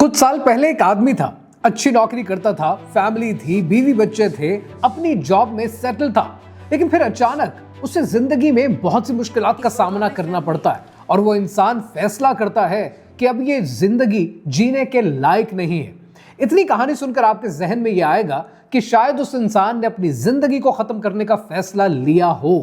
कुछ साल पहले एक आदमी था, अच्छी नौकरी करता था, फैमिली थी, बीवी बच्चे थे, अपनी जॉब में सेटल था। लेकिन फिर अचानक उसे जिंदगी में बहुत सी मुश्किलात का सामना करना पड़ता है और वो इंसान फैसला करता है कि अब ये जिंदगी जीने के लायक नहीं है। इतनी कहानी सुनकर आपके जहन में ये आएगा कि शायद उस इंसान ने अपनी जिंदगी को खत्म करने का फैसला लिया हो।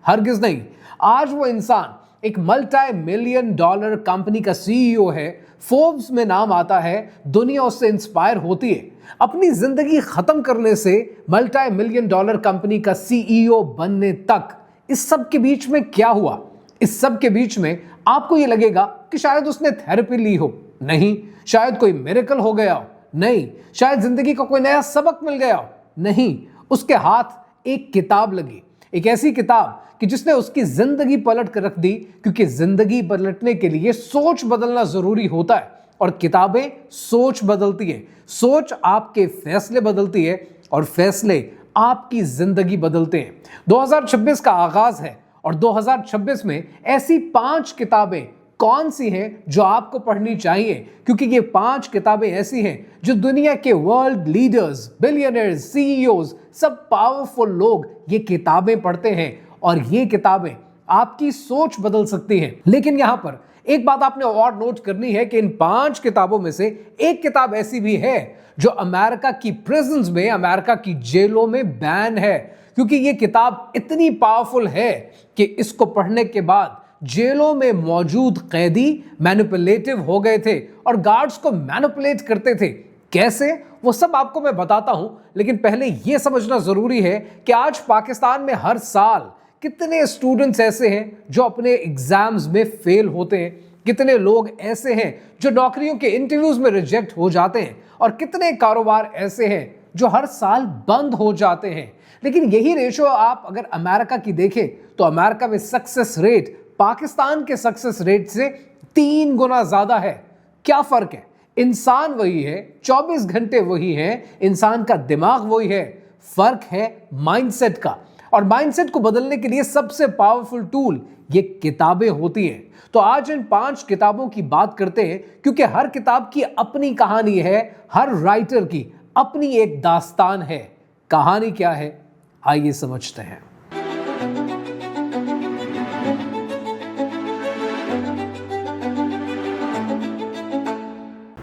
हरगिज नहीं। आज वो इंसान एक मल्टी मिलियन डॉलर कंपनी का सीईओ है, फोर्ब्स में नाम आता है, दुनिया उससे इंस्पायर होती है। अपनी जिंदगी खत्म करने से मल्टी मिलियन डॉलर कंपनी का सीईओ बनने तक, इस सब के बीच में क्या हुआ? इस सब के बीच में आपको ये लगेगा कि शायद उसने थेरेपी ली हो, नहीं। शायद कोई मिरेकल हो गया हो, नहीं। शायद जिंदगी का कोई नया सबक मिल गया हो, नहीं। उसके हाथ एक किताब लगी, एक ऐसी किताब कि जिसने उसकी जिंदगी पलट कर रख दी, क्योंकि जिंदगी पलटने के लिए सोच बदलना जरूरी होता है और किताबें सोच बदलती है। सोच आपके फैसले बदलती है और फैसले आपकी जिंदगी बदलते हैं। 2026 का आगाज है और 2026 में ऐसी 5 किताबें कौन सी हैं जो आपको पढ़नी चाहिए, क्योंकि ये 5 किताबें ऐसी हैं जो दुनिया के वर्ल्ड लीडर्स, बिलियनर्स, सीईओज, सब पावरफुल लोग ये किताबें पढ़ते हैं और ये किताबें आपकी सोच बदल सकती हैं। लेकिन यहां पर एक बात आपने और नोट करनी है कि इन 5 किताबों में से एक किताब ऐसी भी है जो अमेरिका की प्रिजन्स में, अमेरिका की जेलों में बैन है, क्योंकि ये किताब इतनी पावरफुल है कि इसको पढ़ने के बाद जेलों में मौजूद कैदी मैनिपुलेटिव हो गए थे और गार्ड्स को मैनिपुलेट करते थे। कैसे, वो सब आपको मैं बताता हूं, लेकिन पहले यह समझना जरूरी है कि आज पाकिस्तान में हर साल कितने स्टूडेंट्स ऐसे हैं जो अपने एग्जाम्स में फेल होते हैं, कितने लोग ऐसे हैं जो नौकरियों के इंटरव्यूज में रिजेक्ट हो जाते हैं और कितने कारोबार ऐसे हैं जो हर साल बंद हो जाते हैं। लेकिन यही रेशो आप अगर अमेरिका की देखें तो अमेरिका में सक्सेस रेट पाकिस्तान के सक्सेस रेट से 3 गुना ज्यादा है। क्या फर्क है? इंसान वही है, 24 घंटे वही है, इंसान का दिमाग वही है, फर्क है माइंडसेट का। और माइंडसेट को बदलने के लिए सबसे पावरफुल टूल ये किताबें होती हैं। तो आज इन 5 किताबों की बात करते हैं, क्योंकि हर किताब की अपनी कहानी है, हर राइटर की अपनी एक दास्तान है। कहानी क्या है, आइए समझते हैं।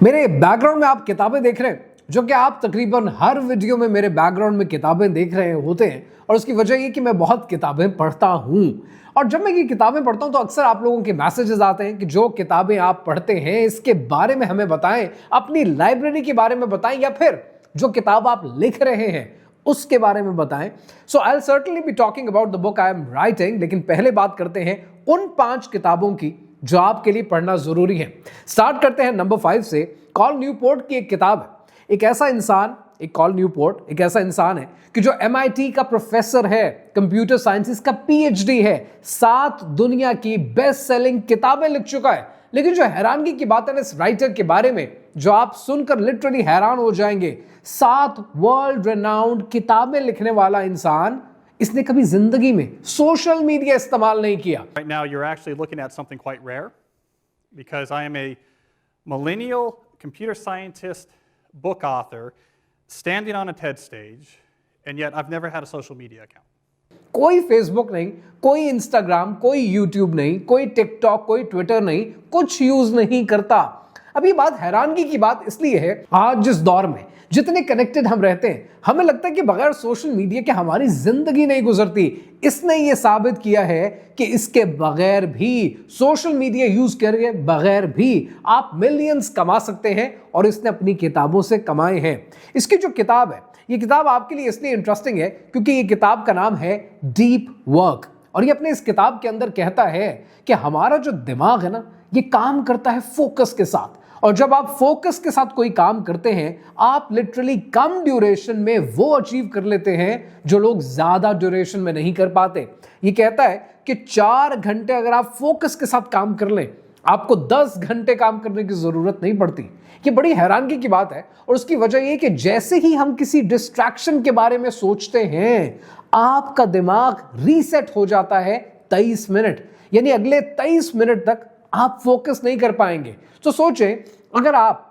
मेरे बैकग्राउंड में आप किताबें देख रहे हैं, जो कि आप तकरीबन हर वीडियो में मेरे बैकग्राउंड में किताबें देख रहे होते हैं, और उसकी वजह ये कि मैं बहुत किताबें पढ़ता हूं। और जब मैं ये किताबें पढ़ता हूं तो अक्सर आप लोगों के मैसेजेस आते हैं कि जो किताबें आप पढ़ते हैं इसके बारे में हमें बताएं, अपनी लाइब्रेरी के बारे में बताएं, या फिर जो किताब आप लिख रहे हैं उसके बारे में बताएं। So I will certainly be talking about the book I am writing. लेकिन पहले बात करते हैं उन 5 किताबों की जो आपके लिए पढ़ना जरूरी है। स्टार्ट करते हैं नंबर 5 से। कॉल न्यूपोर्ट की एक किताब है। कॉल न्यूपोर्ट एक ऐसा इंसान है कि जो MIT का प्रोफेसर है, कंप्यूटर साइंसेस का PhD है, 7 दुनिया की बेस्ट सेलिंग किताबें लिख चुका है। लेकिन जो हैरानगी की बात है ना इस राइटर के बारे में, जो आप सुनकर लिटरली हैरान हो जाएंगे, 7 वर्ल्ड रेनाउंड किताबें लिखने वाला इंसान, इसने कभी जिंदगी में सोशल मीडिया इस्तेमाल नहीं किया। Right now you're actually looking at something quite rare, because I am a millennial computer scientist, book author, standing on a TED stage, and yet I've never had a social media account. कोई Facebook नहीं, कोई Instagram, कोई YouTube नहीं, कोई TikTok, कोई Twitter नहीं, कुछ use नहीं करता। अब ये बात हैरानगी की बात इसलिए है, आज जिस दौर में जितने कनेक्टेड हम रहते हैं, हमें लगता है कि बगैर सोशल मीडिया के हमारी जिंदगी नहीं गुजरती। इसने ये साबित किया है कि इसके बगैर भी, सोशल मीडिया यूज करके बगैर भी आप मिलियंस कमा सकते हैं, और इसने अपनी किताबों से कमाए हैं। इसकी जो किताब है, ये किताब आपके लिए इसलिए इंटरेस्टिंग है क्योंकि ये किताब का नाम है डीप वर्क। और ये अपने इस किताब के अंदर कहता है कि हमारा जो दिमाग है ना, ये काम करता है फोकस के साथ, और जब आप फोकस के साथ कोई काम करते हैं, आप लिटरली कम ड्यूरेशन में वो अचीव कर लेते हैं जो लोग ज्यादा ड्यूरेशन में नहीं कर पाते। ये कहता है कि 4 घंटे अगर आप फोकस के साथ काम कर लें, आपको 10 घंटे काम करने की जरूरत नहीं पड़ती। ये बड़ी हैरानगी की बात है, और उसकी वजह ये कि जैसे ही हम किसी डिस्ट्रैक्शन के बारे में सोचते हैं, आपका दिमाग रीसेट हो जाता है 23 मिनट, यानी अगले 23 मिनट तक आप फोकस नहीं कर पाएंगे। तो सोचें, अगर आप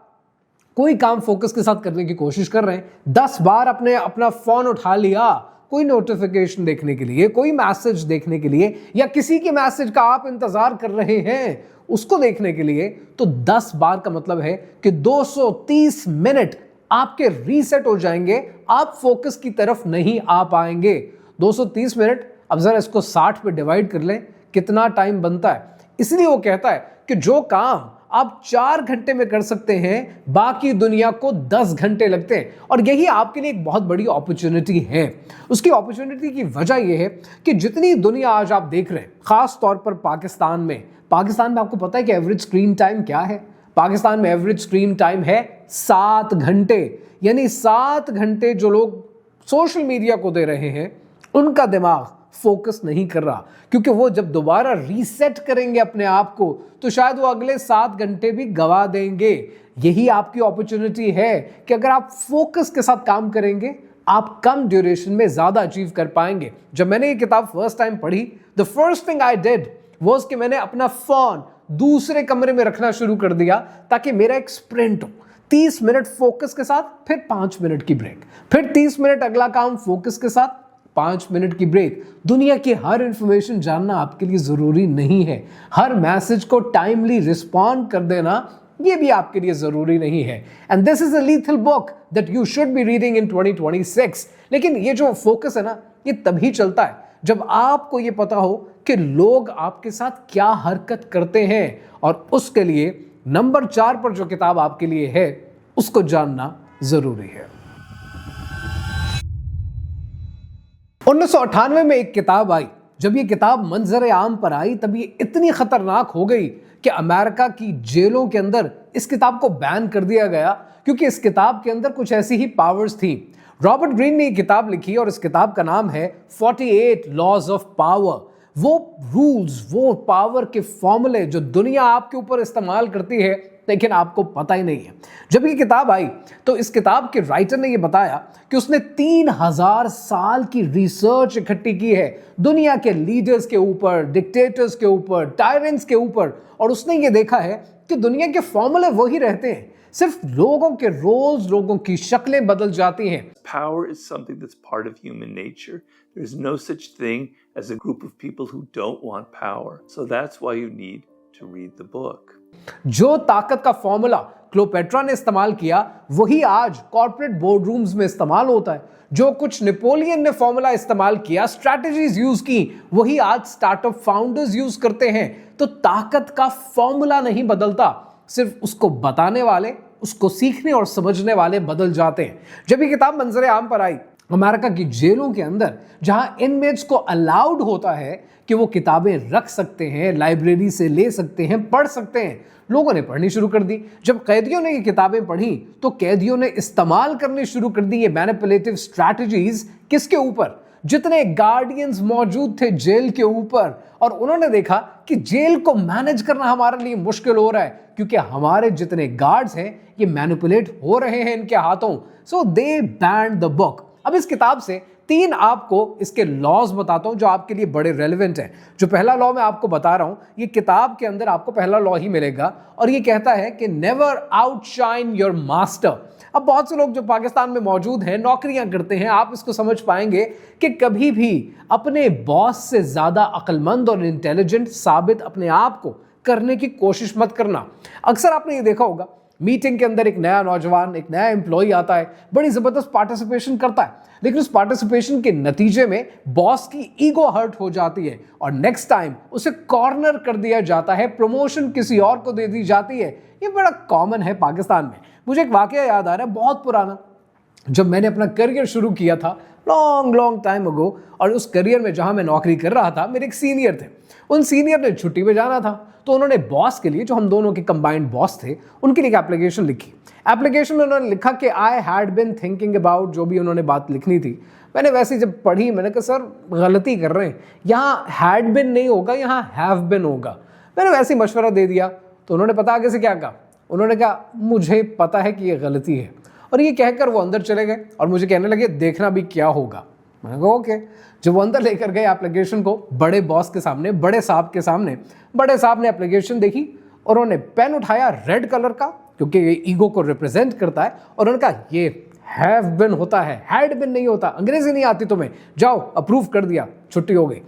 कोई काम फोकस के साथ करने की कोशिश कर रहे हैं, 10 बार अपना फोन उठा लिया कोई नोटिफिकेशन देखने के लिए, कोई मैसेज देखने के लिए, या किसी के मैसेज का आप इंतजार कर रहे हैं उसको देखने के लिए, तो 10 बार का मतलब है कि 230 मिनट आपके रीसेट हो जाएंगे, आप फोकस की तरफ नहीं आ पाएंगे। 230 मिनट, अब जरा इसको 60 पे डिवाइड कर लें, कितना टाइम बनता है। इसलिए वो कहता है कि जो काम आप 4 घंटे में कर सकते हैं, बाकी दुनिया को 10 घंटे लगते हैं। और यही आपके लिए एक बहुत बड़ी अपॉर्चुनिटी है। उसकी अपॉर्चुनिटी की वजह यह है कि जितनी दुनिया आज आप देख रहे हैं, खास तौर पर पाकिस्तान में आपको पता है कि एवरेज स्क्रीन टाइम क्या है? पाकिस्तान में एवरेज स्क्रीन टाइम है 7 घंटे। यानी 7 घंटे जो लोग सोशल मीडिया को दे रहे हैं, उनका दिमाग फोकस नहीं कर रहा, क्योंकि वो जब दोबारा रीसेट करेंगे अपने आप को तो शायद वो अगले 7 घंटे भी गवा देंगे। यही आपकी अपॉर्चुनिटी है कि अगर आप फोकस के साथ काम करेंगे, आप कम ड्यूरेशन में ज्यादा अचीव कर पाएंगे। जब मैंने ये किताब फर्स्ट टाइम पढ़ी, the first thing I did was कि मैंने अपना फोन दूसरे कमरे में रखना शुरू कर दिया ताकि मेरा एक स्प्रिंट हो। 30 मिनट फोकस के साथ, फिर 5 मिनट की ब्रेक, फिर 30 मिनट अगला काम फोकस के साथ, 5 मिनट की ब्रेक। दुनिया की हर इंफॉर्मेशन जानना आपके लिए जरूरी नहीं है। हर मैसेज को टाइमली रिस्पॉन्ड कर देना ये भी आपके लिए जरूरी नहीं है। And this is a lethal book that you should be reading in 2026। लेकिन ये जो फोकस है ना, ये तभी चलता है जब आपको ये पता हो कि लोग आपके साथ क्या हरकत करते हैं। और उसके लिए नंबर 4 पर जो किताब आपके लिए है, उसको जानना जरूरी है। 1998 में एक किताब आई। जब ये किताब मंजर आम पर आई, तब ये इतनी खतरनाक हो गई कि अमेरिका की जेलों के अंदर इस किताब को बैन कर दिया गया, क्योंकि इस किताब के अंदर कुछ ऐसी ही पावर्स थी। रॉबर्ट ग्रीन ने ये किताब लिखी और इस किताब का नाम है 48 लॉज ऑफ पावर। वो रूल्स, वो पावर के फॉर्मूले जो दुनिया आपके ऊपर इस्तेमाल करती है, लेकिन आपको पता ही नहीं है। जब ये किताब आई तो इस किताब के राइटर ने ये बताया कि उसने 3000 साल की रिसर्च इकट्ठी की है दुनिया के लीडर्स के ऊपर, डिक्टेटर्स के ऊपर, टायरेंट्स के ऊपर, और उसने ये देखा है कि दुनिया के फॉर्मूले वही रहते हैं, सिर्फ लोगों के रोल्स, लोगों की शक्लें बदल जाती हैं। Power is something that's part of human nature. There's no such thing as a group of people who don't want power. So that's why you need to read the book. जो ताकत का formula क्लोपेट्रा ने इस्तेमाल किया, वही आज corporate board rooms में इस्तेमाल होता है। जो कुछ नेपोलियन ने फॉर्मूला इस्तेमाल किया, स्ट्रैटेजीज यूज की, वही आज स्टार्टअप फाउंडर्स यूज करते हैं। तो ताकत का फॉर्मूला नहीं बदलता, सिर्फ उसको बताने वाले, उसको सीखने और समझने वाले बदल जाते हैं। जब ये किताब मंजर आम पर आई, अमेरिका की जेलों के अंदर जहां इनमेट्स को अलाउड होता है कि वो किताबें रख सकते हैं, लाइब्रेरी से ले सकते हैं, पढ़ सकते हैं, लोगों ने पढ़नी शुरू कर दी। जब कैदियों ने ये किताबें पढ़ी तो कैदियों ने इस्तेमाल करनी शुरू कर दी ये मैनिपुलेटिव स्ट्रैटेजीज। किसके ऊपर? जितने गार्डियंस मौजूद थे जेल के ऊपर। और उन्होंने देखा कि जेल को मैनेज करना हमारे लिए मुश्किल हो रहा है, क्योंकि हमारे जितने गार्ड्स हैं ये मैनिपुलेट हो रहे हैं इनके हाथों। सो दे बैंड द बुक। अब इस किताब से 3 आपको इसके लॉज बताता हूं जो आपके लिए बड़े रेलेवेंट हैं। जो पहला लॉ मैं आपको बता रहा हूं, ये किताब के अंदर आपको पहला लॉ ही मिलेगा, और ये कहता है कि नेवर आउटशाइन योर मास्टर। अब बहुत से लोग जो पाकिस्तान में मौजूद हैं, नौकरियां करते हैं, आप इसको समझ पाएंगे कि कभी भी अपने बॉस से ज्यादा अक्लमंद और इंटेलिजेंट साबित अपने आप को करने की कोशिश मत करना। अक्सर आपने ये देखा होगा, मीटिंग के अंदर एक नया नौजवान, एक नया एम्प्लॉय आता है, बड़ी जबरदस्त पार्टिसिपेशन करता है, लेकिन उस पार्टिसिपेशन के नतीजे में बॉस की ईगो हर्ट हो जाती है और नेक्स्ट टाइम उसे कॉर्नर कर दिया जाता है, प्रमोशन किसी और को दे दी जाती है। ये बड़ा कॉमन है पाकिस्तान में। मुझे एक वाकया याद आ रहा है, बहुत पुराना। जब मैंने अपना करियर शुरू किया था लॉन्ग टाइम अगो, और उस करियर में जहां मैं नौकरी कर रहा था, मेरे एक सीनियर थे। उन सीनियर ने छुट्टी पे जाना था, तो उन्होंने बॉस के लिए, जो हम दोनों के कंबाइंड बॉस थे, उनके लिए एक एप्लीकेशन लिखी। एप्लीकेशन में उन्होंने लिखा कि I had been thinking about, जो भी उन्होंने बात लिखनी थी। मैंने वैसे जब पढ़ी, मैंने कहा सर गलती कर रहे हैं, यहाँ हैड बिन नहीं होगा, यहाँ हैव बिन होगा। मैंने वैसे ही मशवरा दे दिया, तो उन्होंने पता आगे से क्या कहा, उन्होंने कहा मुझे पता है कि ये गलती है, और ये कहकर वो अंदर चले गए और मुझे कहने लगे देखना भी क्या होगा। मैंने कहा ओके। जब वो अंदर लेकर गए एप्लीकेशन को बड़े बॉस के सामने, बड़े साहब के सामने, बड़े साहब ने एप्लीकेशन देखी और उन्होंने पेन उठाया रेड कलर का क्योंकि ये ईगो को रिप्रेजेंट करता है। और उन्होंने कहा ये हैव बिन होता है, हैड बिन नहीं होता, अंग्रेजी नहीं आती तुम्हें, जाओ अप्रूव कर दिया, छुट्टी हो गई।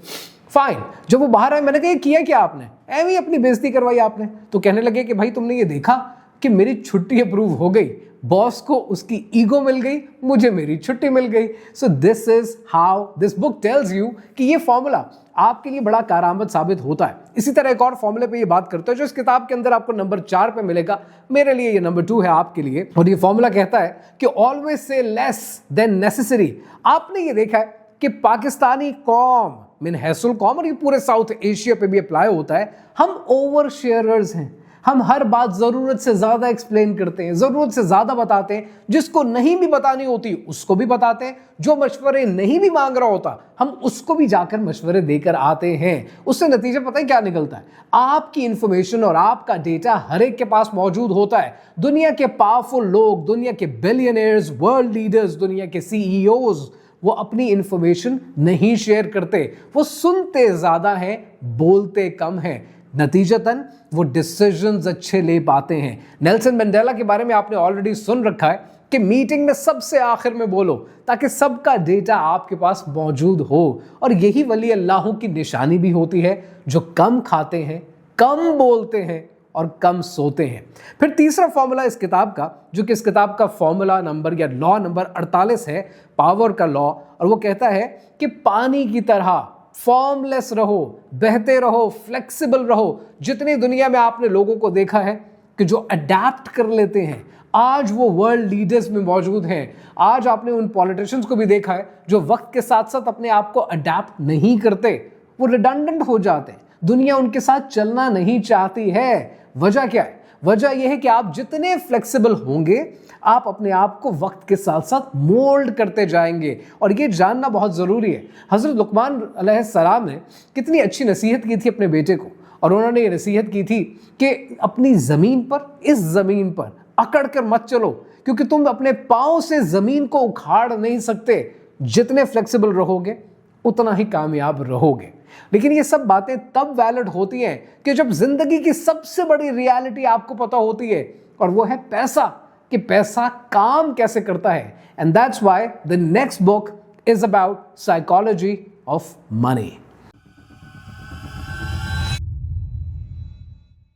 फाइन। जब वो बाहर आए मैंने कहा ये किया क्या आपने, ऐਵੇਂ ही अपनी बेइज्जती करवाई आपने। तो कहने लगे कि भाई तुमने ये देखा कि मेरी छुट्टी अप्रूव हो गई, बॉस को उसकी ईगो मिल गई, मुझे मेरी छुट्टी मिल गई। So this is how this book tells you कि ये फॉर्मूला आपके लिए बड़ा कारआमद साबित होता है। इसी तरह एक और फॉर्मूले पे ये बात करते हैं जो इस किताब के अंदर आपको नंबर 4 पे मिलेगा, मेरे लिए ये नंबर 2 है आपके लिए। और ये फॉर्मूला कहता है कि always say less than necessary. आपने ये देखा है कि पाकिस्तानी कौम, मीन हैसुल कौम, और ये पूरे साउथ एशिया पे भी अप्लाई होता है, हम ओवर शेयरर्स हैं। हम हर बात जरूरत से ज्यादा एक्सप्लेन करते हैं, जरूरत से ज्यादा बताते हैं, जिसको नहीं भी बतानी होती उसको भी बताते हैं, जो मशवरे नहीं भी मांग रहा होता हम उसको भी जाकर मशवरे देकर आते हैं। उससे नतीजा पता है क्या निकलता है, आपकी इंफॉर्मेशन और आपका डेटा हर एक के पास मौजूद होता है। दुनिया के पावरफुल लोग, दुनिया के बिलियनियर्स, वर्ल्ड लीडर्स, दुनिया के सीईओज, वो अपनी इंफॉर्मेशन नहीं शेयर करते, वो सुनते ज्यादा हैं, बोलते कम हैं। नतीजतन वो डिसीजंस अच्छे ले पाते हैं। नेल्सन मंडेला के बारे में आपने ऑलरेडी सुन रखा है कि मीटिंग में सबसे आखिर में बोलो ताकि सबका डेटा आपके पास मौजूद हो। और यही वली अल्लाह की निशानी भी होती है, जो कम खाते हैं, कम बोलते हैं और कम सोते हैं। फिर तीसरा फॉर्मूला इस किताब का, जो कि इस किताब का फॉर्मूला नंबर या लॉ नंबर 48 है, पावर का लॉ, और वो कहता है कि पानी की तरह फॉर्मलेस रहो, बहते रहो, फ्लेक्सिबल रहो। जितनी दुनिया में आपने लोगों को देखा है कि जो अडेप्ट कर लेते हैं, आज वो वर्ल्ड लीडर्स में मौजूद हैं। आज आपने उन पॉलिटिशियंस को भी देखा है जो वक्त के साथ साथ अपने आप को अडेप्ट नहीं करते, वो रिडंडेंट हो जाते हैं, दुनिया उनके साथ चलना नहीं चाहती है। वजह क्या है? वजह यह है कि आप जितने फ्लेक्सिबल होंगे, आप अपने आप को वक्त के साथ साथ मोल्ड करते जाएंगे। और ये जानना बहुत ज़रूरी है। हज़रत लुकमान अलैहिस्सलाम ने कितनी अच्छी नसीहत की थी अपने बेटे को, और उन्होंने ये नसीहत की थी कि अपनी ज़मीन पर, इस ज़मीन पर अकड़ कर मत चलो, क्योंकि तुम अपने पाँव से ज़मीन को उखाड़ नहीं सकते। जितने फ्लेक्सिबल रहोगे उतना ही कामयाब रहोगे। लेकिन ये सब बातें तब वैलिड होती हैं कि जब जिंदगी की सबसे बड़ी रियलिटी आपको पता होती है, और वो है पैसा, कि पैसा काम कैसे करता है। And that's why the next book is about psychology of money.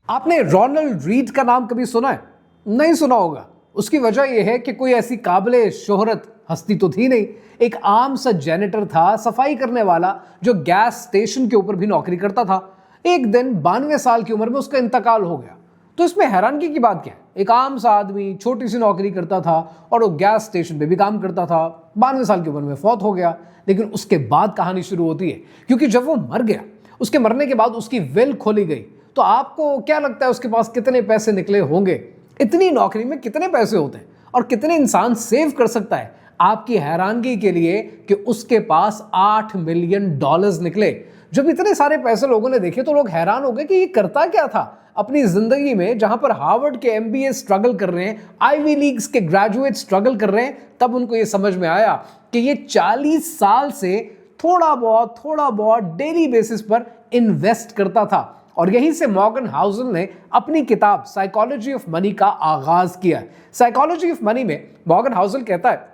आपने रोनाल्ड रीड का नाम कभी सुना है? नहीं सुना होगा। उसकी वजह यह है कि कोई ऐसी काबिले शोहरत हस्ती तो थी नहीं। एक आम सा जेनेटर था, सफाई करने वाला, जो गैस स्टेशन के ऊपर भी नौकरी करता था। एक दिन 92 साल की उम्र में उसका इंतकाल हो गया। तो इसमें हैरानगी की बात क्या है? एक आम सा आदमी छोटी सी नौकरी करता था और वो गैस स्टेशन पे भी काम करता था, 92 साल की उम्र में फौत हो गया। लेकिन उसके बाद कहानी शुरू होती है, क्योंकि जब वो मर गया, उसके मरने के बाद उसकी विल खोली गई। तो आपको क्या लगता है उसके पास कितने पैसे निकले होंगे? इतनी नौकरी में कितने पैसे होते हैं और कितने इंसान सेव कर सकता है? आपकी हैरानगी के लिए कि उसके पास $8 मिलियन निकले। जब इतने सारे पैसे लोगों ने देखे तो लोग हैरान हो गए कि ये करता क्या था अपनी जिंदगी में, जहां पर हार्वर्ड के MBA स्ट्रगल कर रहे हैं, आईवी लीग्स के ग्रेजुएट स्ट्रगल कर रहे हैं। तब उनको ये समझ में आया कि ये 40 साल से थोड़ा बहुत डेली बेसिस पर इन्वेस्ट करता था। और यहीं से मॉर्गन हाउसल ने अपनी किताब साइकोलॉजी ऑफ मनी का आगाज किया। साइकोलॉजी ऑफ मनी में मॉर्गन हाउसल कहता है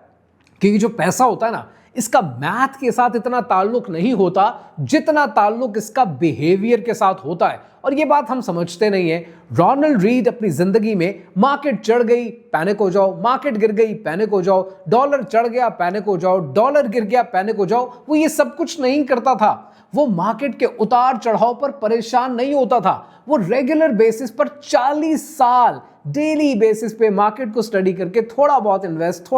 कि ये जो पैसा होता है ना, इसका मैथ के साथ इतना ताल्लुक नहीं होता जितना ताल्लुक इसका बिहेवियर के साथ होता है। और ये बात हम समझते नहीं है। रोनाल्ड रीड अपनी जिंदगी में मार्केट चढ़ गई पैनिक हो जाओ, मार्केट गिर गई पैनिक हो जाओ, डॉलर चढ़ गया पैनिक हो जाओ, डॉलर गिर गया पैनिक हो जाओ, वो ये सब कुछ नहीं करता था। वो मार्केट के उतार चढ़ाव पर परेशान नहीं होता था। वो रेगुलर बेसिस पर 40 साल डेली बेसिस पे मार्केट को स्टडी करके थोड़ा बहुत इन्वेस्ट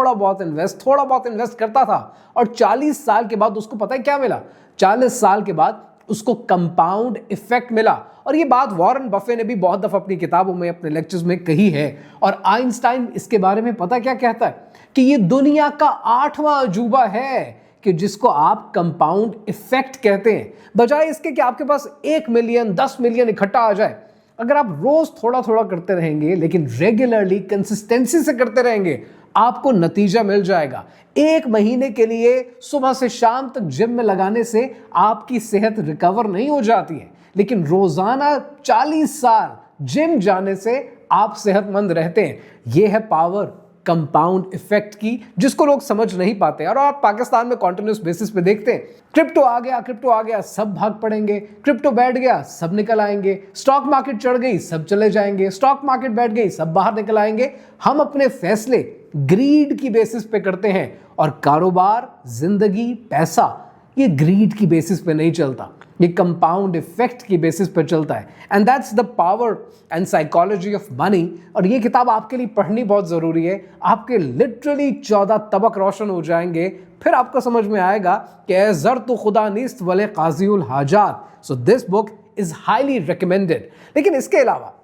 करता था। और 40 साल के बाद उसको पता है क्या मिला? 40 साल के बाद उसको कंपाउंड इफेक्ट मिला। और ये बात वॉरेन बफे ने भी बहुत दफा अपनी किताबों में, अपने लेक्चर्स में कही है। और आइंस्टाइन इसके बारे में पता क्या कहता है कि ये दुनिया का 8वां अजूबा है कि जिसको आप कंपाउंड इफेक्ट कहते हैं। बजाय इसके कि आपके पास 1 मिलियन 10 मिलियन इकट्ठा आ जाए, अगर आप रोज थोड़ा थोड़ा करते रहेंगे लेकिन रेगुलरली कंसिस्टेंसी से करते रहेंगे, आपको नतीजा मिल जाएगा। 1 महीने के लिए सुबह से शाम तक जिम में लगाने से आपकी सेहत रिकवर नहीं हो जाती है, लेकिन रोजाना 40 साल जिम जाने से आप सेहतमंद रहते हैं। ये है पावर कंपाउंड इफेक्ट की, जिसको लोग समझ नहीं पाते। और आप पाकिस्तान में कॉन्टिन्यूस बेसिस पे देखते हैं, क्रिप्टो आ गया सब भाग पड़ेंगे, क्रिप्टो बैठ गया सब निकल आएंगे, स्टॉक मार्केट चढ़ गई सब चले जाएंगे, स्टॉक मार्केट बैठ गई सब बाहर निकल आएंगे। हम अपने फैसले ग्रीड की बेसिस पे करते हैं, और कारोबार, जिंदगी, पैसा ये ग्रीड की बेसिस पे नहीं चलता, ये कंपाउंड इफेक्ट की बेसिस पे चलता है। And that's the power and psychology of money. और ये किताब आपके लिए पढ़नी बहुत ज़रूरी है। आपके लिटरली 14 तबक रोशन हो जाएंगे, फिर आपको समझ में आएगा कि ए ज़र तो खुदा नीस्त वले काज़ीउल हाजात। So this book is highly recommended. लेकिन इसके अलावा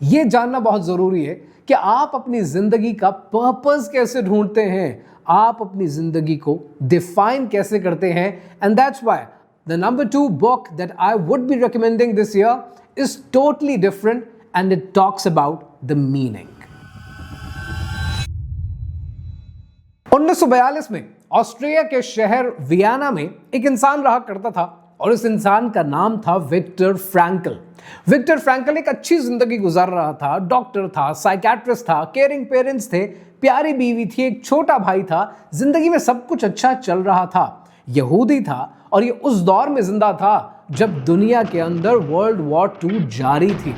ये जानना बहुत ज़रूरी है कि आप अपनी ज़िंदगी का पर्पस कैसे ढूंढते हैं, आप अपनी ज़िंदगी को डिफाइन कैसे करते हैं। And that's why the number 2 book that I would be recommending this year is totally different, and it talks about the meaning. 1942 में ऑस्ट्रिया के शहर वियना में एक इंसान रहा करता था, और इस इंसान का नाम था विक्टर फ्रैंकल। विक्टर फ्रैंकल एक अच्छी जिंदगी गुजार रहा था, डॉक्टर था, साइकियाट्रिस्ट था, केयरिंग पेरेंट्स थे, प्यारी बीवी थी, एक छोटा भाई था, जिंदगी में सब कुछ अच्छा चल रहा था। यहूदी था, और ये उस दौर में जिंदा था जब दुनिया के अंदर वर्ल्ड वॉर 2 जारी थी।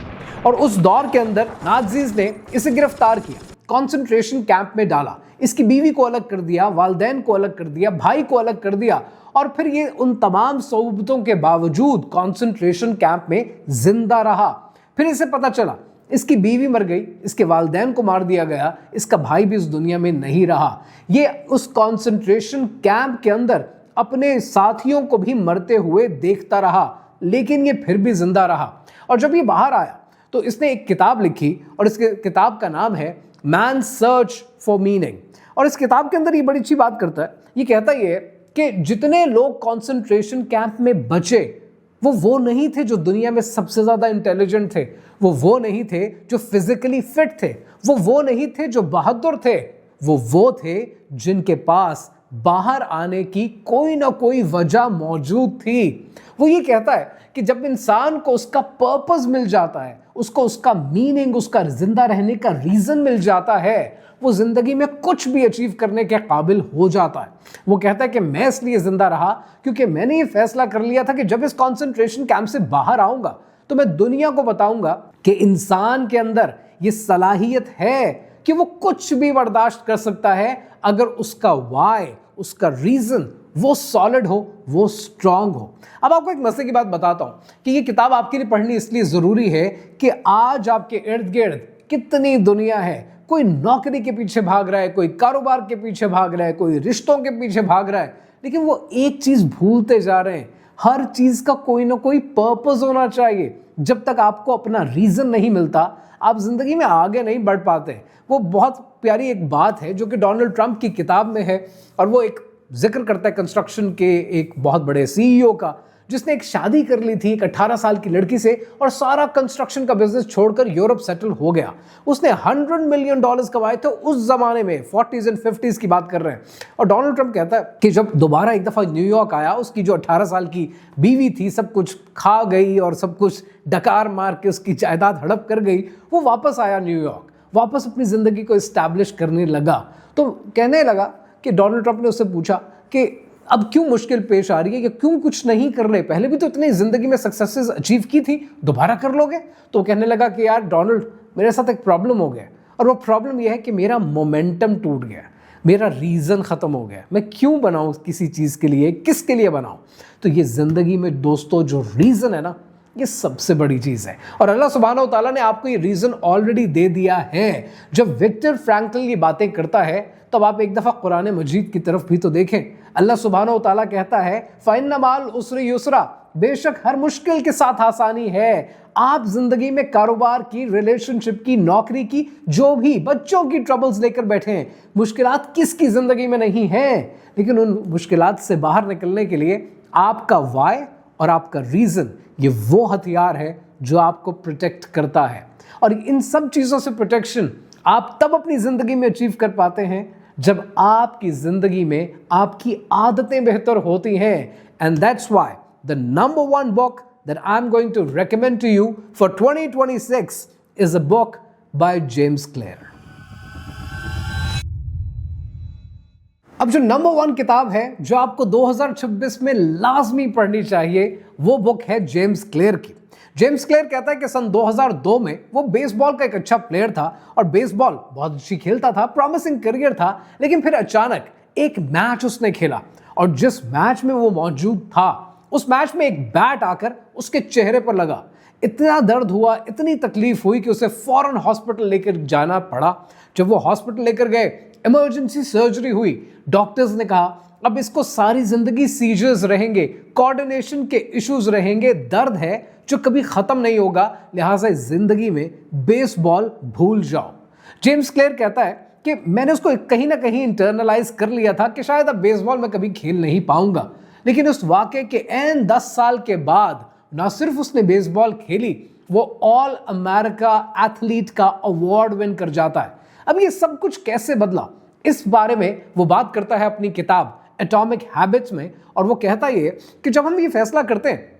और उस दौर के अंदर नाज़ीज़ ने इसे गिरफ्तार किया, कॉन्सेंट्रेशन कैंप में डाला, इसकी बीवी को अलग कर दिया, वालिदैन को अलग कर दिया, भाई को अलग कर दिया, और फिर ये उन तमाम सोबतों के बावजूद कॉन्सेंट्रेशन कैंप में जिंदा रहा। फिर इसे पता चला इसकी बीवी मर गई, इसके वालिदैन को मार दिया गया, इसका भाई भी इस दुनिया में नहीं रहा। ये उस कॉन्सेंट्रेशन कैंप के अंदर अपने साथियों को भी मरते हुए देखता रहा, लेकिन ये फिर भी जिंदा रहा। और जब ये बाहर आया तो इसने एक किताब लिखी, और इस किताब का नाम है मैन सर्च फॉर मीनिंग। और इस किताब के अंदर ये बड़ी अच्छी बात करता है, ये कहता ये है कि जितने लोग कॉन्सेंट्रेशन कैंप में बचे वो नहीं थे जो दुनिया में सबसे ज़्यादा इंटेलिजेंट थे, वो नहीं थे जो फिजिकली फिट थे, वो नहीं थे जो बहादुर थे, वो थे जिनके पास बाहर आने की कोई ना कोई वजह मौजूद थी। वो ये कहता है कि जब इंसान को उसका पर्पस मिल जाता है, उसको उसका मीनिंग, उसका जिंदा रहने का रीजन मिल जाता है, वो जिंदगी में कुछ भी अचीव करने के काबिल हो जाता है। वो कहता है कि मैं इसलिए जिंदा रहा क्योंकि मैंने ये फैसला कर लिया था कि जब इस कॉन्सेंट्रेशन कैंप से बाहर आऊंगा तो मैं दुनिया को बताऊंगा कि इंसान के अंदर ये सलाहियत है कि वो कुछ भी बर्दाश्त कर सकता है, अगर उसका वाई, उसका रीजन वो सॉलिड हो, वो स्ट्रांग हो। अब आपको एक मसले की बात बताता हूं कि ये किताब आपके लिए पढ़नी इसलिए जरूरी है कि आज आपके इर्द गिर्द कितनी दुनिया है, कोई नौकरी के पीछे भाग रहा है, कोई कारोबार के पीछे भाग रहा है, कोई रिश्तों के पीछे भाग रहा है, लेकिन वो एक चीज भूलते जा रहे हैं, हर चीज का कोई ना कोई पर्पस होना चाहिए। जब तक आपको अपना रीजन नहीं मिलता, आप जिंदगी में आगे नहीं बढ़ पाते। वो बहुत प्यारी एक बात है जो कि डोनाल्ड ट्रंप की किताब में है, और वो एक जिक्र करता है कंस्ट्रक्शन के एक बहुत बड़े सीईओ का, जिसने एक शादी कर ली थी एक 18 साल की लड़की से, और सारा कंस्ट्रक्शन का बिजनेस छोड़कर यूरोप सेटल हो गया। उसने $100 मिलियन कमाए थे उस जमाने में, 40s and 50s की बात कर रहे हैं। और डोनाल्ड ट्रंप कहता है कि जब दोबारा एक दफा न्यूयॉर्क आया, उसकी जो 18 साल की बीवी थी सब कुछ खा गई और सब कुछ डकार मार के उसकी जायदाद हड़प कर गई। वो वापस आया न्यूयॉर्क, वापस अपनी जिंदगी को एस्टैब्लिश करने लगा। तो कहने लगा कि डोनाल्ड ट्रंप ने उससे पूछा कि अब क्यों मुश्किल पेश आ रही है, कि क्यों कुछ नहीं कर रहे, पहले भी तो इतनी जिंदगी में सक्सेसेस अचीव की थी, दोबारा कर लोगे? तो कहने लगा कि यार डोनाल्ड, मेरे साथ एक प्रॉब्लम हो गया, और वो प्रॉब्लम यह है कि मेरा मोमेंटम टूट गया, मेरा रीज़न ख़त्म हो गया। मैं क्यों बनाऊँ किसी चीज़ के लिए, किसके लिए बनाऊँ? तो ये ज़िंदगी में दोस्तों जो रीज़न है ना, ये सबसे बड़ी चीज़ है, और अल्लाह सुब्हानहू व तआला ने आपको ये रीज़न ऑलरेडी दे दिया है। जब विक्टर फ्रैंकल ये बातें करता है, तब आप एक दफ़ा कुरान मजीद की तरफ भी तो देखें। अल्लाह सुब्हानहू व तआला कहता है फ़इन्न माल उसरि युसरा, बेशक हर मुश्किल के साथ आसानी है। आप जिंदगी में कारोबार की, रिलेशनशिप की, नौकरी की, जो भी बच्चों की ट्रबल्स लेकर बैठे हैं, मुश्किलात किसकी जिंदगी में नहीं है, लेकिन उन मुश्किलात से बाहर निकलने के लिए आपका वाई और आपका रीज़न, ये वो हथियार है जो आपको प्रोटेक्ट करता है। और इन सब चीज़ों से प्रोटेक्शन आप तब अपनी ज़िंदगी में अचीव कर पाते हैं जब आपकी ज़िंदगी में आपकी आदतें बेहतर होती हैं। And that's why the number 1 book that I'm going to recommend to you for 2026 is a book by James clear. अब जो नंबर 1 किताब है जो आपको 2026 में लाजमी पढ़नी चाहिए वो बुक है जेम्स क्लियर की। जेम्स क्लियर कहता है कि सन 2002 में वो बेसबॉल का एक अच्छा प्लेयर था और बेसबॉल बहुत अच्छी खेलता था, प्रॉमिसिंग करियर था, लेकिन फिर अचानक एक मैच उसने खेला और जिस मैच में वो मौजूद था उस मैच में एक बैट आकर उसके चेहरे पर लगा। इतना दर्द हुआ, इतनी तकलीफ हुई कि उसे फौरन हॉस्पिटल लेकर जाना पड़ा। जब वो हॉस्पिटल लेकर गए, इमरजेंसी सर्जरी हुई। डॉक्टर्स ने कहा अब इसको सारी जिंदगी सीजर्स रहेंगे, कोऑर्डिनेशन के इश्यूज रहेंगे, दर्द है जो कभी खत्म नहीं होगा, लिहाजा जिंदगी में बेसबॉल भूल जाओ। जेम्स क्लियर कहता है कि मैंने उसको कहीं ना कहीं इंटरनलाइज कर लिया था कि शायद अब बेसबॉल में कभी खेल नहीं पाऊंगा, लेकिन उस वाकये के एन 10 साल के बाद ना सिर्फ उसने बेसबॉल खेली, वो ऑल अमेरिका एथलीट का अवार्ड विन कर जाता है। अब ये सब कुछ कैसे बदला, इस बारे में वो बात करता है अपनी किताब एटॉमिक हैबिट्स में। और वो कहता ये कि जब हम ये फैसला करते हैं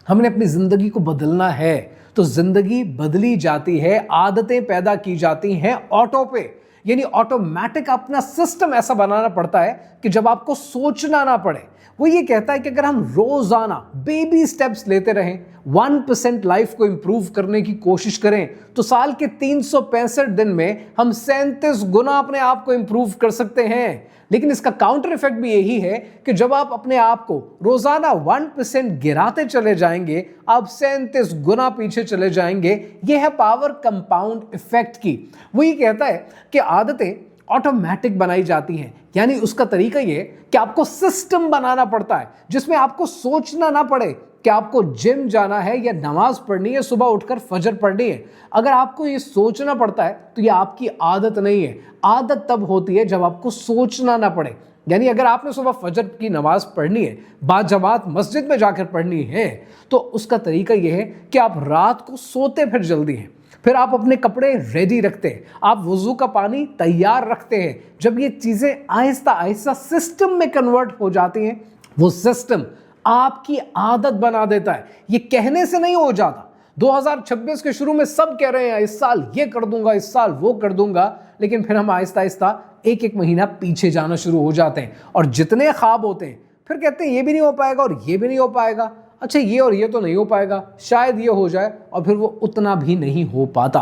हमने अपनी जिंदगी को बदलना है तो जिंदगी बदली जाती है, आदतें पैदा की जाती हैं ऑटो पे, यानी ऑटोमेटिक अपना सिस्टम ऐसा बनाना पड़ता है कि जब आपको सोचना ना पड़े। वो ये कहता है कि अगर हम रोजाना बेबी स्टेप्स लेते रहें, 1% लाइफ को इंप्रूव करने की कोशिश करें, तो साल के 365 दिन में हम 37 गुना अपने आप को इंप्रूव कर सकते हैं। लेकिन इसका काउंटर इफेक्ट भी यही है कि जब आप अपने आप को रोजाना 1% गिराते चले जाएंगे, आप 37 गुना पीछे चले जाएंगे। यह है पावर कंपाउंड इफेक्ट की। वो ये कहता है कि आदतें ऑटोमेटिक बनाई जाती हैं, यानी उसका तरीका ये कि आपको सिस्टम बनाना पड़ता है जिसमें आपको सोचना ना पड़े कि आपको जिम जाना है या नमाज पढ़नी है, सुबह उठकर फजर पढ़नी है। अगर आपको ये सोचना पड़ता है तो ये आपकी आदत नहीं है। आदत तब होती है जब आपको सोचना ना पड़े। यानी अगर आपने सुबह फजर की नमाज पढ़नी है, बाजमात मस्जिद में जाकर पढ़नी है, तो उसका तरीका यह है कि आप रात को सोते फिर जल्दी हैं, फिर आप अपने कपड़े रेडी रखते हैं, आप वुजू का पानी तैयार रखते हैं। जब ये चीजें आहिस्ता आहिस्ता सिस्टम में कन्वर्ट हो जाती हैं, वो सिस्टम आपकी आदत बना देता है। ये कहने से नहीं हो जाता। 2026 के शुरू में सब कह रहे हैं इस साल ये कर दूंगा, इस साल वो कर दूंगा, लेकिन फिर हम आहिस्ता आहिस्ता एक एक महीना पीछे जाना शुरू हो जाते हैं और जितने ख्वाब होते हैं फिर कहते हैं ये भी नहीं हो पाएगा और ये भी नहीं हो पाएगा, अच्छा ये और ये तो नहीं हो पाएगा, शायद ये हो जाए, और फिर वो उतना भी नहीं हो पाता।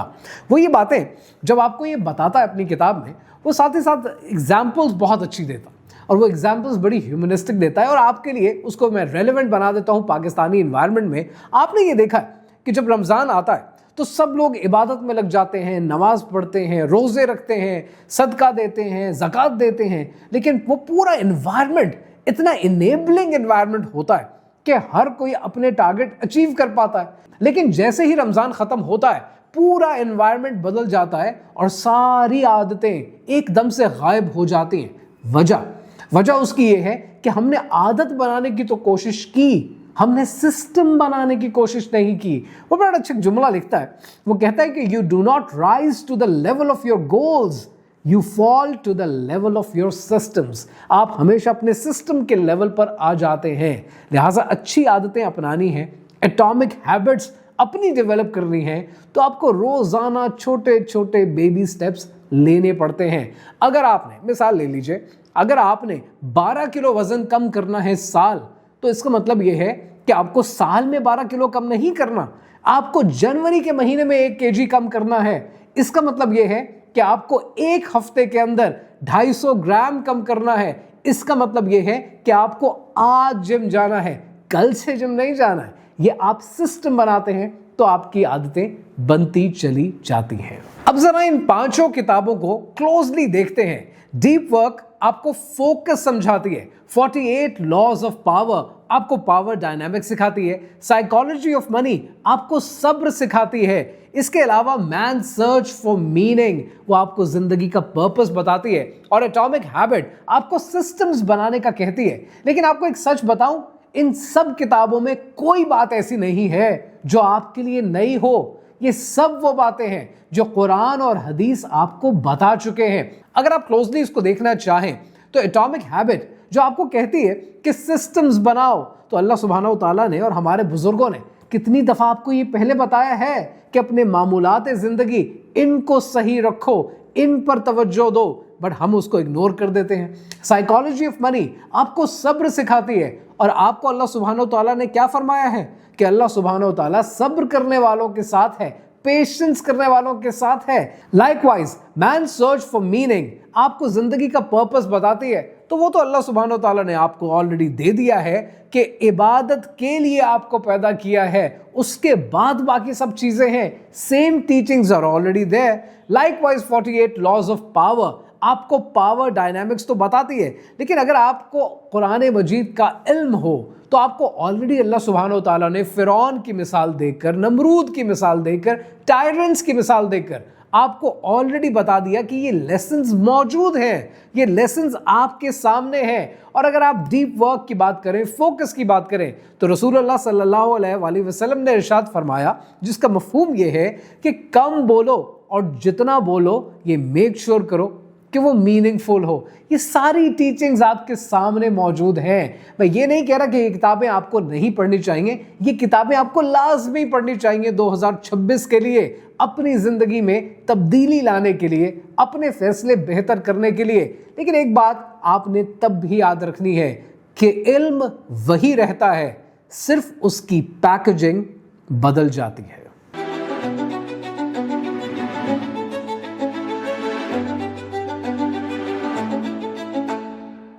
वो ये बातें जब आपको ये बताता है अपनी किताब में, वो साथ ही साथ एग्जाम्पल्स बहुत अच्छी देता और वो एग्जाम्पल्स बड़ी ह्यूमनिस्टिक देता है और आपके लिए उसको मैं रेलेवेंट बना देता हूँ पाकिस्तानी इन्वायरमेंट में। आपने ये देखा है कि जब रमज़ान आता है तो सब लोग इबादत में लग जाते हैं, नमाज पढ़ते हैं, रोज़े रखते हैं, सदका देते हैं, ज़कात देते हैं, लेकिन वो पूरा इन्वायरमेंट इतना इनेबलिंग इन्वायरमेंट होता है कि हर कोई अपने टारगेट अचीव कर पाता है। लेकिन जैसे ही रमज़ान ख़त्म होता है पूरा एनवायरनमेंट बदल जाता है और सारी आदतें एकदम से गायब हो जाती हैं। वजह उसकी ये है कि हमने आदत बनाने की तो कोशिश की, हमने सिस्टम बनाने की कोशिश नहीं की। वो बड़ा अच्छा जुमला लिखता है, वो कहता है कि you do not rise to the level of your goals, you fall to the level of your systems. आप हमेशा अपने सिस्टम के लेवल पर आ जाते हैं। लिहाजा अच्छी आदतें अपनानी है, एटॉमिक हैबिट्स अपनी डेवलप करनी है, तो आपको रोजाना छोटे छोटे बेबी स्टेप्स लेने पड़ते हैं। अगर आपने मिसाल ले लीजिए, अगर आपने 12 किलो वजन कम करना है साल, तो इसका मतलब यह है कि आपको साल में 12 किलो कम नहीं करना, आपको जनवरी के महीने में 1 kg कम करना है। इसका मतलब यह है कि आपको एक हफ्ते के अंदर 250 ग्राम कम करना है। इसका मतलब यह है कि आपको आज जिम जाना है, कल से जिम नहीं जाना है। ये आप सिस्टम बनाते हैं तो आपकी आदतें बनती चली जाती हैं। अब जरा इन 5 किताबों को क्लोजली देखते हैं। डीप वर्क आपको फोकस समझाती है, 48 लॉज ऑफ पावर आपको पावर डायनामिक्स सिखाती है, साइकोलॉजी ऑफ मनी आपको सब्र सिखाती है। इसके अलावा मैन सर्च फॉर मीनिंग वो आपको जिंदगी का पर्पस बताती है, और एटॉमिक हैबिट आपको सिस्टम्स बनाने का कहती है। लेकिन आपको एक सच बताऊं, इन सब किताबों में कोई बात ऐसी नहीं है जो आपके लिए नई हो। ये सब वो बातें हैं जो कुरान और हदीस आपको बता चुके हैं। अगर आप क्लोजली इसको देखना चाहें तो एटॉमिक हैबिट जो आपको कहती है कि सिस्टम्स बनाओ, तो अल्लाह सुब्हानहू तआला ने और हमारे बुजुर्गों ने कितनी दफा आपको ये पहले बताया है कि अपने मामूलात जिंदगी इनको सही रखो, इन पर तवज्जो दो, बट हम उसको इग्नोर कर देते हैं। साइकोलॉजी ऑफ मनी आपको सब्र सिखाती है, और आपको अल्लाह सुब्हानो तआला ने क्या फरमाया है कि अल्लाह सुब्हानो तआला सब्र करने वालों के साथ है, पेशेंस करने वालों के साथ है। Likewise man search for meaning आपको जिंदगी का पर्पस बताती है, तो वो तो अल्लाह सुब्हानो तआला ने आपको ऑलरेडी दे दिया है कि इबादत के लिए आपको पैदा किया है, उसके बाद बाकी सब चीजें हैं। Same teachings are already there. Likewise 48 laws of power आपको पावर डायनामिक्स तो बताती है, लेकिन अगर आपको कुरान मजीद का इल्म हो तो आपको ऑलरेडी अल्लाह सुब्हानो तआला ने फिरौन की मिसाल देकर, नमरूद की मिसाल देकर, टायरेंट्स की मिसाल देकर आपको ऑलरेडी बता दिया कि ये लेसन्स मौजूद हैं, ये लेसन्स आपके सामने हैं। और अगर आप डीप वर्क की बात करें, फोकस की बात करें, तो रसूलुल्लाह सल्लल्लाहु अलैहि वसल्लम ने इरशाद फरमाया, जिसका मफहूम ये है कि कम बोलो और जितना बोलो ये मेक श्योर करो कि वो मीनिंगफुल हो। ये सारी टीचिंग्स आपके सामने मौजूद हैं। मैं ये नहीं कह रहा कि ये किताबें आपको नहीं पढ़नी चाहिए, ये किताबें आपको लाजमी पढ़नी चाहिए 2026 के लिए, अपनी ज़िंदगी में तब्दीली लाने के लिए, अपने फैसले बेहतर करने के लिए। लेकिन एक बात आपने तब भी याद रखनी है कि इल्म वही रहता है, सिर्फ उसकी पैकेजिंग बदल जाती है।